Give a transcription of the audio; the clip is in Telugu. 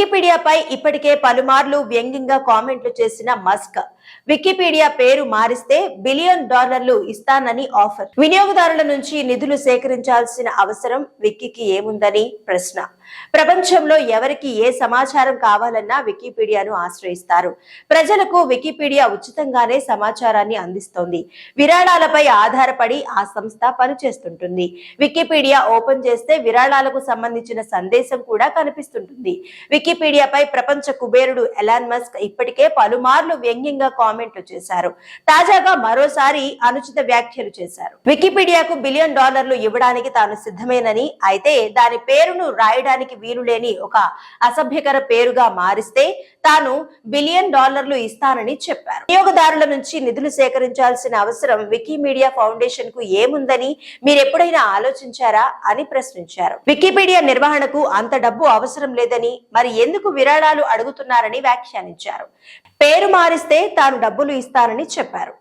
వికీపీడియాపై ఇప్పటికే పలుమార్లు వ్యంగ్యంగా కామెంట్లు చేసిన మస్క్ వికీపీడియా పేరు మారిస్తే $1 బిలియన్ ఇస్తానని ఆఫర్. వినియోగదారుల నుంచి నిధులు సేకరించాల్సిన అవసరం వికీకి ఏముందని ప్రశ్న. ప్రపంచంలో ఎవరికి ఏ సమాచారం కావాలన్నా వికీపీడియాను ఆశ్రయిస్తారు. ప్రజలకు వికీపీడియా ఉచితంగానే సమాచారాన్ని అందిస్తోంది. విరాళాలపై ఆధారపడి ఆ సంస్థ పనిచేస్తుంటుంది. వికీపీడియా ఓపెన్ చేస్తే విరాళాలకు సంబంధించిన సందేశం కూడా కనిపిస్తుంటుంది. వికీపీడియాపై ప్రపంచ కుబేరుడు ఎలాన్ మస్క్ ఇప్పటికే పలుమార్లు వ్యంగ్యంగా కామెంట్లు చేశారు. తాజాగా మరోసారి అనుచిత వ్యాఖ్యలు చేశారు. వికీపీడియాకు $1 బిలియన్ ఇవ్వడానికి తాను సిద్ధమేనని, అయితే దాని పేరును రాయడానికి వీలులేని ఒక అసభ్యకర పేరుగా మారిస్తే తాను $1 బిలియన్ ఇస్తానని చెప్పారు. వినియోగదారుల నుంచి నిధులు సేకరించాల్సిన అవసరం వికీమీడియా ఫౌండేషన్ కు ఏముందని మీరెప్పుడైనా ఆలోచించారా అని ప్రశ్నించారు. వికీపీడియా నిర్వహణకు అంత డబ్బు అవసరం లేదని, మరి ఎందుకు విరాళాలు అడుగుతున్నారని వ్యాఖ్యానించారు. పేరు మారిస్తే తాను డబ్బులు ఇస్తానని చెప్పారు.